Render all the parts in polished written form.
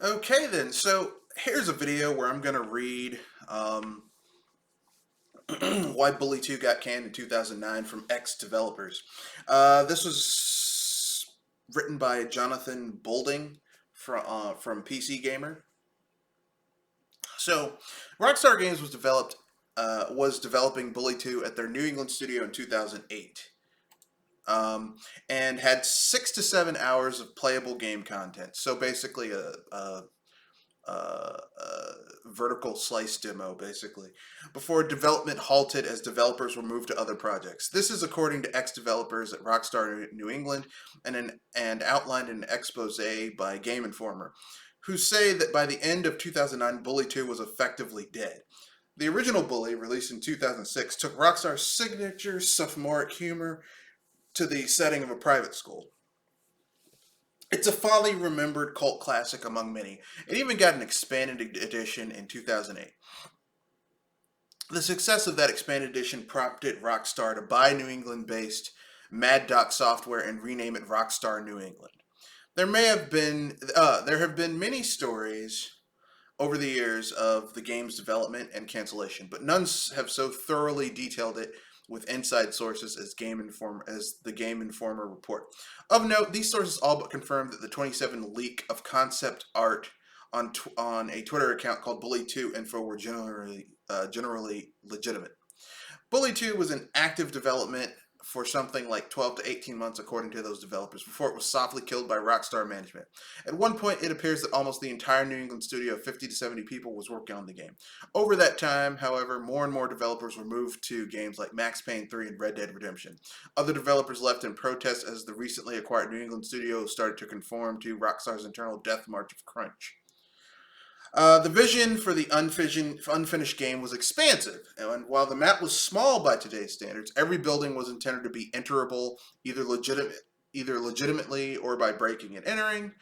Okay then, so here's a video where I'm going to read why Bully 2 got canned in 2009 from ex-developers. This was written by Jonathan Bolding from PC Gamer. So, Rockstar Games was developing Bully 2 at their New England studio in 2008. And had 6 to 7 hours of playable game content. So basically a vertical slice demo, basically, before development halted as developers were moved to other projects. This is according to ex-developers at Rockstar New England and outlined in an expose by Game Informer, who say that by the end of 2009, Bully 2 was effectively dead. The original Bully, released in 2006, took Rockstar's signature sophomoric humor to the setting of a private school. It's a fondly remembered cult classic among many. It even got an expanded edition in 2008. The success of that expanded edition prompted Rockstar to buy New England-based Mad Dot Software and rename it Rockstar New England. There have been many stories over the years of the game's development and cancellation, but none have so thoroughly detailed it with inside sources as the Game Informer report. Of note, these sources all but confirmed that the 27 leak of concept art on a Twitter account called Bully2 Info were generally legitimate. Bully 2 was in active development for something like 12 to 18 months, according to those developers, before it was softly killed by Rockstar management. At one point, it appears that almost the entire New England studio of 50 to 70 people was working on the game. Over that time, however, more and more developers were moved to games like Max Payne 3 and Red Dead Redemption. Other developers left in protest as the recently acquired New England studio started to conform to Rockstar's internal death march of crunch. The vision for the unfinished game was expansive, and while the map was small by today's standards, every building was intended to be enterable, either legitimately or by breaking and entering.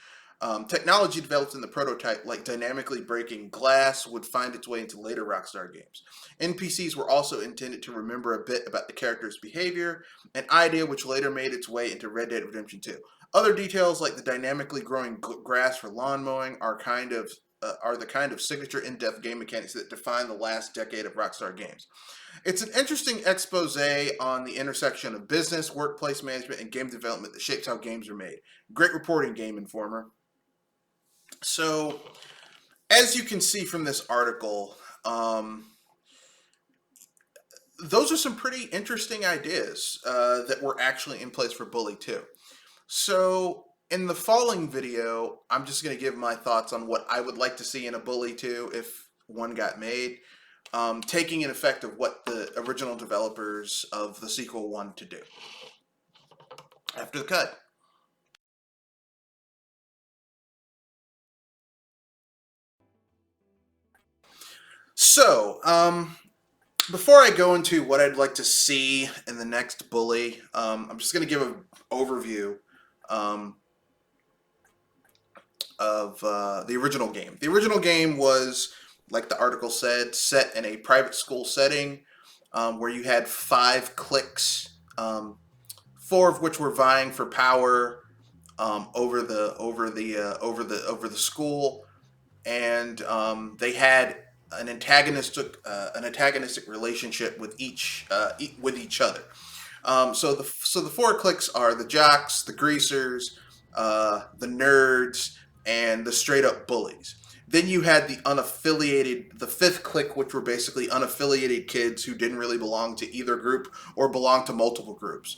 Technology developed in the prototype, like dynamically breaking glass, would find its way into later Rockstar games. NPCs were also intended to remember a bit about the character's behavior, an idea which later made its way into Red Dead Redemption 2. Other details, like the dynamically growing grass for lawn mowing, are the kind of signature in-depth game mechanics that define the last decade of Rockstar Games. It's an interesting expose on the intersection of business, workplace management, and game development that shapes how games are made. Great reporting, Game Informer. So, as you can see from this article, those are some pretty interesting ideas that were actually in place for Bully 2. So, in the following video, I'm just going to give my thoughts on what I would like to see in a Bully 2 if one got made, taking an effect of what the original developers of the sequel wanted to do. After the cut. So, before I go into what I'd like to see in the next Bully, I'm just going to give an overview of the original game. The original game was, like the article said, set in a private school setting where you had 5 cliques, 4 of which were vying for power over the school, and they had an antagonistic relationship with each other. So the 4 cliques are the jocks, the greasers, the nerds, and the straight up bullies. Then you had the 5th clique, which were basically unaffiliated kids who didn't really belong to either group or belong to multiple groups.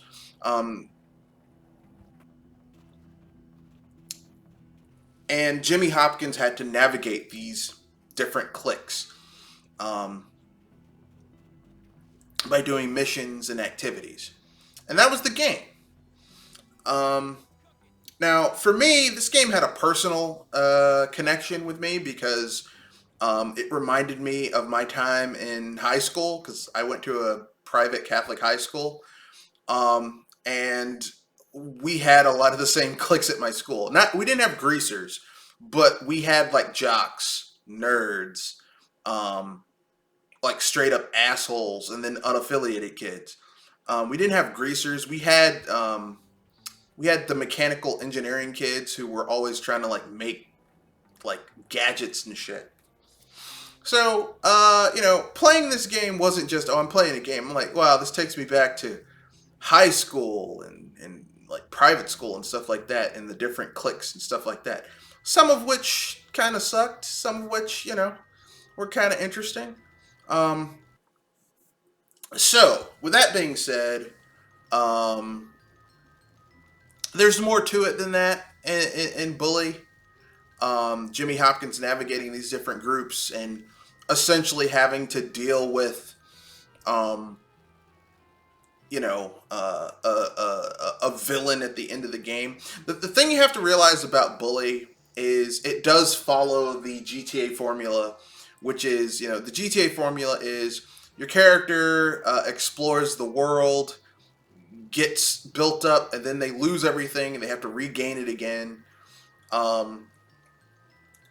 And Jimmy Hopkins had to navigate these different cliques by doing missions and activities. And that was the game. Now, for me, this game had a personal connection with me because it reminded me of my time in high school, because I went to a private Catholic high school. And we had a lot of the same cliques at my school. We didn't have greasers, but we had like jocks, nerds, like straight up assholes, and then unaffiliated kids. We didn't have greasers. We had the mechanical engineering kids who were always trying to like make like gadgets and shit. So, playing this game wasn't just, oh, I'm playing a game. I'm like, wow, this takes me back to high school and like private school and stuff like that, and the different cliques and stuff like that. Some of which kind of sucked, some of which, were kind of interesting. Um, so, with that being said, um, there's more to it than that in Bully. Jimmy Hopkins navigating these different groups and essentially having to deal with, um, a villain at the end of the game. The thing you have to realize about Bully is it does follow the GTA formula, which is, the GTA formula is your character explores the world, gets built up, and then they lose everything and they have to regain it again. Um,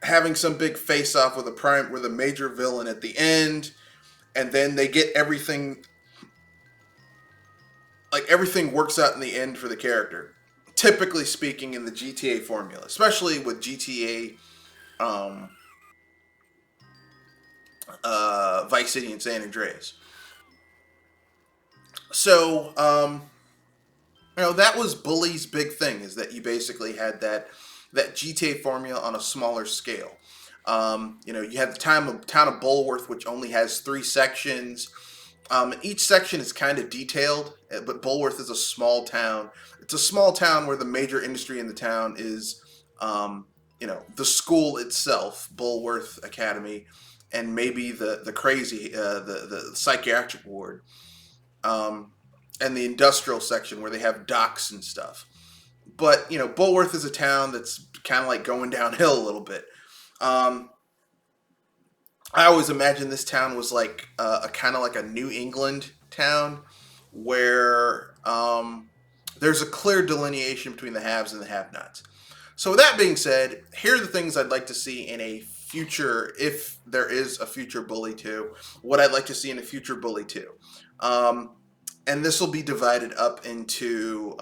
Having some big face off with a major villain at the end, and then they get everything, like everything works out in the end for the character. Typically speaking, in the GTA formula, especially with GTA, Vice City and San Andreas. So, that was Bully's big thing, is that you basically had that GTA formula on a smaller scale. You had the town of Bulworth, which only has 3 sections. Each section is kind of detailed, but Bulworth is a small town. It's a small town where the major industry in the town is, the school itself, Bulworth Academy, and maybe the crazy, the psychiatric ward, and the industrial section where they have docks and stuff. But Bulworth is a town that's kind of like going downhill a little bit. Um, I always imagined this town was like a kind of like a New England town where there's a clear delineation between the haves and the have-nots. So with that being said, here are the things I'd like to see in a future, if there is a future Bully 2, what I'd like to see in a future Bully 2. And this will be divided up into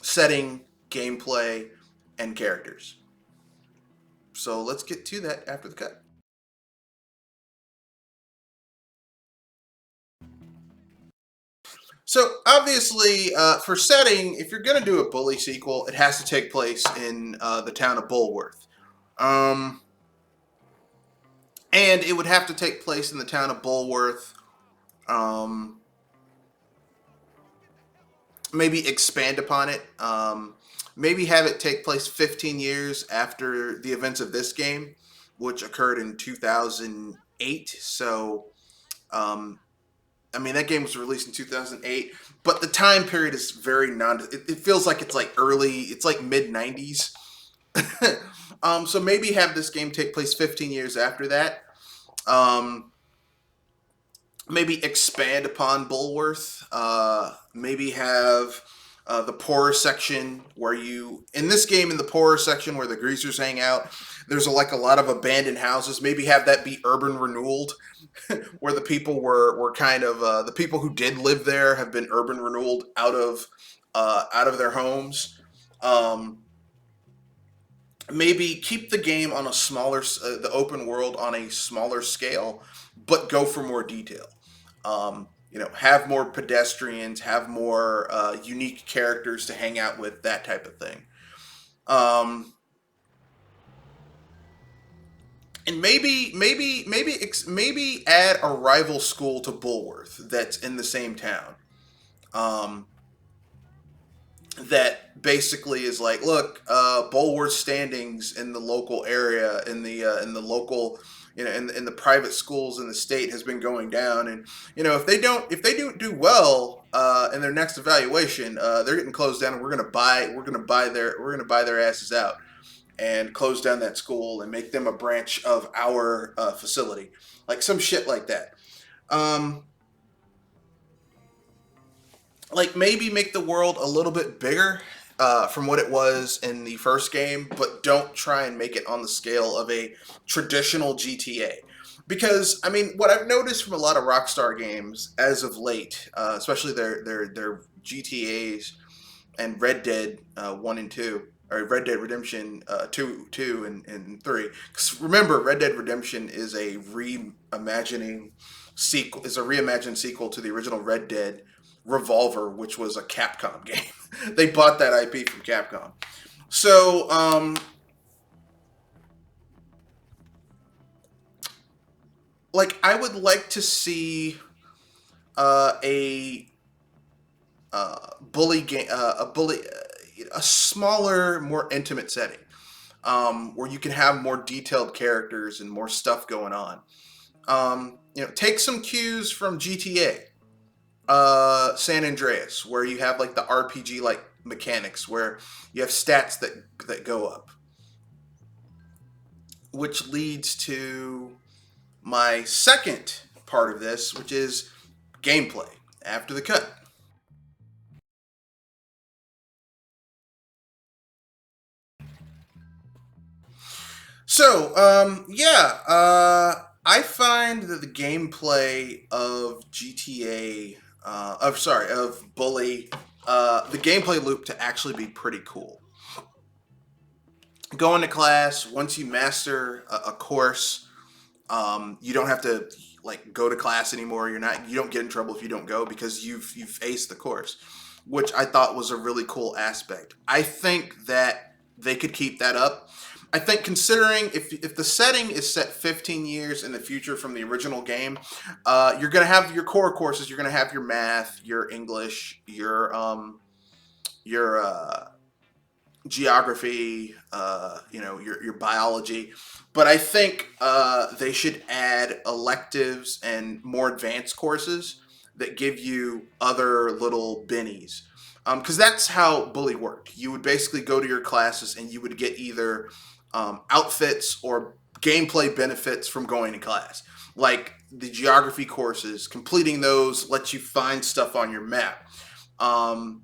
setting, gameplay, and characters. So let's get to that after the cut. So obviously, for setting, if you're going to do a Bully sequel, it has to take place in the town of Bulworth. And it would have to take place in the town of Bulworth. Maybe expand upon it. Maybe have it take place 15 years after the events of this game, which occurred in 2008. So, that game was released in 2008, but the time period is very it feels like it's like mid 90s. So maybe have this game take place 15 years after that. Maybe expand upon Bulworth. Maybe have the poorer section where in this game, in the poorer section where the greasers hang out, there's a lot of abandoned houses. Maybe have that be urban renewed, where the people were kind of the people who did live there have been urban renewed out of their homes. Maybe keep the game on a smaller, the open world on a smaller scale, but go for more detail. Have more pedestrians, have more unique characters to hang out with, that type of thing. And maybe add a rival school to Bulworth that's in the same town. That basically is like, look, Bulworth's standings in the local area, in the local, in the private schools in the state has been going down, and if they don't do well in their next evaluation, they're getting closed down, and we're gonna buy their asses out and close down that school and make them a branch of our facility, like some shit like that. Like maybe make the world a little bit bigger from what it was in the first game, but don't try and make it on the scale of a traditional GTA. Because what I've noticed from a lot of Rockstar games as of late, especially their GTA's and Red Dead 1 and 2, or Red Dead Redemption 2 and 3. Because remember, Red Dead Redemption is a reimagined sequel to the original Red Dead Revolver, which was a Capcom game. They bought that IP from Capcom. So, like, I would like to see a bully game, a smaller, more intimate setting, where you can have more detailed characters and more stuff going on. Take some cues from GTA, San Andreas, where you have like the RPG like mechanics, where you have stats that go up, which leads to my second part of this, which is gameplay after the cut. So, I find that the gameplay of GTA, of Bully, the gameplay loop to actually be pretty cool. Going to class, once you master a course, you don't have to like go to class anymore. You don't get in trouble if you don't go because you've aced the course, which I thought was a really cool aspect. I think that they could keep that up. I think considering if the setting is set 15 years in the future from the original game, you're gonna have your core courses. You're gonna have your math, your English, your geography, your biology. But I think they should add electives and more advanced courses that give you other little bennies. Because that's how Bully worked. You would basically go to your classes and you would get either outfits or gameplay benefits from going to class. Like the geography courses, completing those lets you find stuff on your map. Um,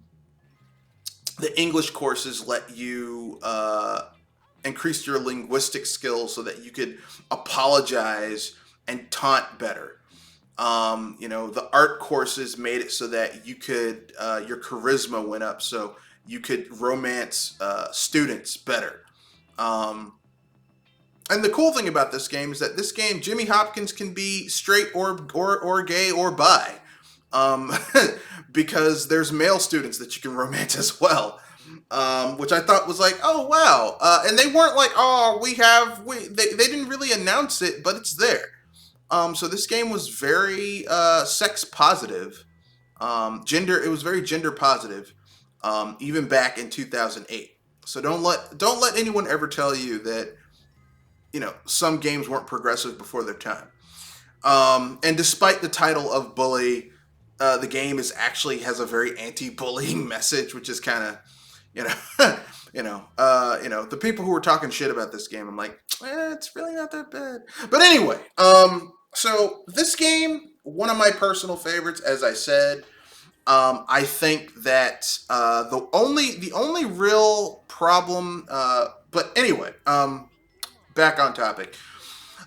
the English courses let you increase your linguistic skills so that you could apologize and taunt better. The art courses made it so that you could your charisma went up, so you could romance students better. Um, and the cool thing about this game is that this game, Jimmy Hopkins can be straight or gay or bi, um, because there's male students that you can romance as well, which I thought was like, oh wow, and they weren't like, oh, they didn't really announce it, but it's there. So this game was very sex positive, it was very gender positive, even back in 2008. So don't let anyone ever tell you that some games weren't progressive before their time. And despite the title of Bully, the game has a very anti-bullying message, which is kind of, you know, the people who were talking shit about this game, I'm like, it's really not that bad. But anyway, so this game, one of my personal favorites, as I said. I think that the only real problem, but anyway, back on topic.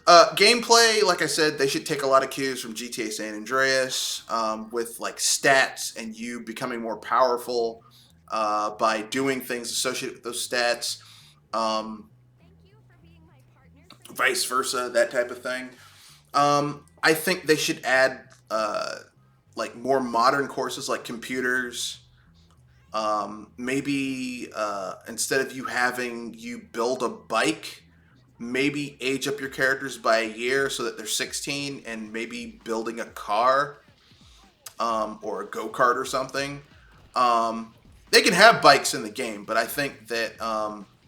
Gameplay, like I said, they should take a lot of cues from GTA San Andreas, with like stats and you becoming more powerful by doing things associated with those stats, um, vice versa, that type of thing. I think they should add like more modern courses like computers. Maybe instead of you build a bike, maybe age up your characters by a year so that they're 16, and maybe building a car, or a go-kart or something. They can have bikes in the game, but I think that,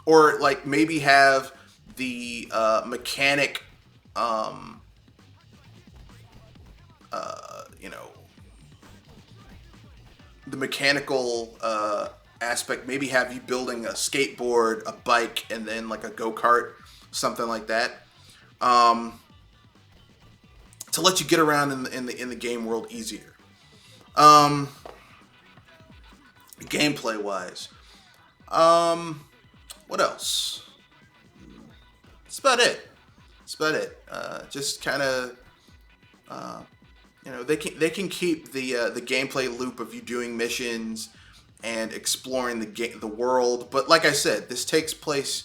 or like maybe have the mechanic, um, you know, the mechanical aspect, maybe have you building a skateboard, a bike, and then like a go-kart, something like that, um, to let you get around in the game world easier. Um, Gameplay wise, um, what else? That's about it. That's about it. Just kind of, they can keep the gameplay loop of you doing missions and exploring the world. But like I said, this takes place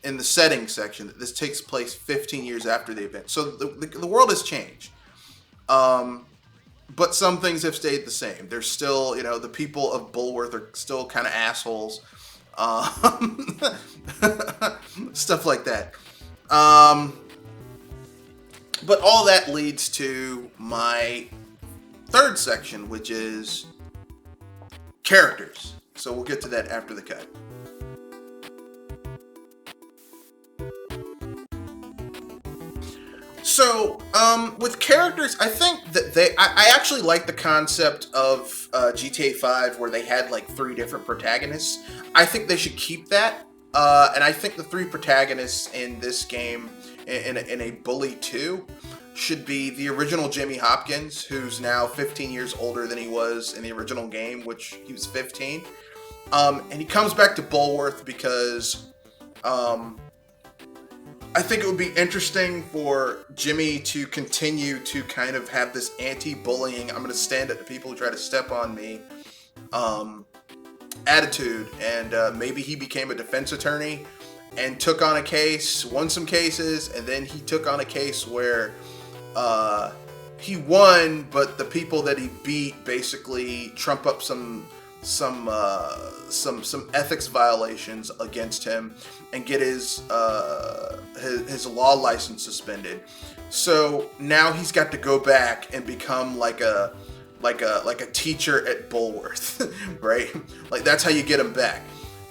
in the setting section. This takes place 15 years after the event, so the world has changed. But some things have stayed the same. There's still, the people of Bulworth are still kind of assholes. Stuff like that. But all that leads to my third section, which is characters. So we'll get to that after the cut. So, with characters, I think that I actually like the concept of GTA 5 where they had like 3 different protagonists. I think they should keep that. And I think the 3 protagonists in this game, in a Bully 2, should be the original Jimmy Hopkins, who's now 15 years older than he was in the original game, which he was 15. And he comes back to Bulworth because I think it would be interesting for Jimmy to continue to kind of have this anti-bullying, I'm going to stand up to people who try to step on me attitude. And maybe he became a defense attorney and took on a case, won some cases, and then he took on a case where he won, but the people that he beat basically trump up some ethics violations against him and get his law license suspended. So now he's got to go back and become like a teacher at Bulworth, right? Like that's how you get him back.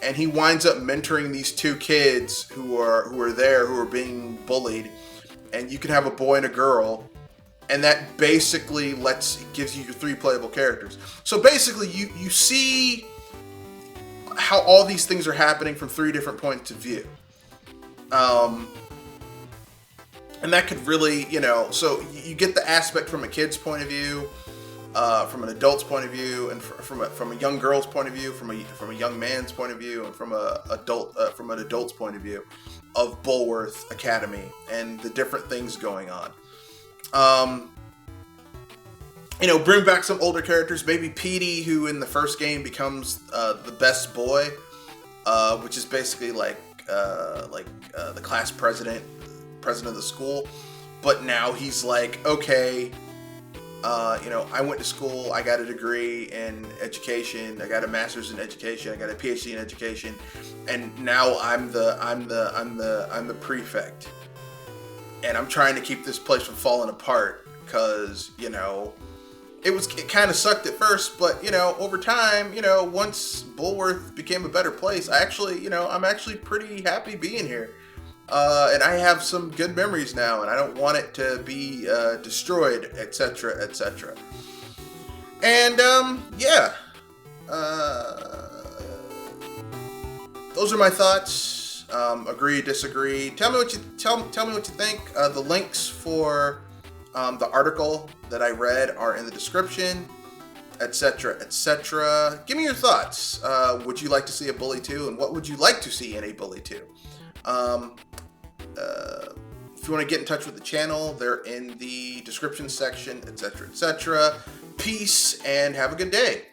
And he winds up mentoring these 2 kids who are being bullied, and you can have a boy and a girl. And that basically gives you your 3 playable characters. So basically, you see how all these things are happening from 3 different points of view. And that could really, so you get the aspect from a kid's point of view, from an adult's point of view, and from a young girl's point of view, from a young man's point of view, and from an adult's point of view of Bulworth Academy and the different things going on. Bring back some older characters. Maybe Petey, who in the first game becomes the best boy, which is basically like the class president of the school. But now he's like, okay, I went to school. I got a degree in education. I got a master's in education. I got a PhD in education, and now I'm the prefect. And I'm trying to keep this place from falling apart because, it kind of sucked at first, but, over time, once Bulworth became a better place, I'm actually pretty happy being here. And I have some good memories now, and I don't want it to be destroyed, etc., etc. And, yeah. Those are my thoughts. Agree, disagree. Tell me what you think. The links for the article that I read are in the description, etc., etc. Give me your thoughts. Would you like to see a Bully 2, and what would you like to see in a Bully 2? If you want to get in touch with the channel, they're in the description section, etc., etc. Peace and have a good day.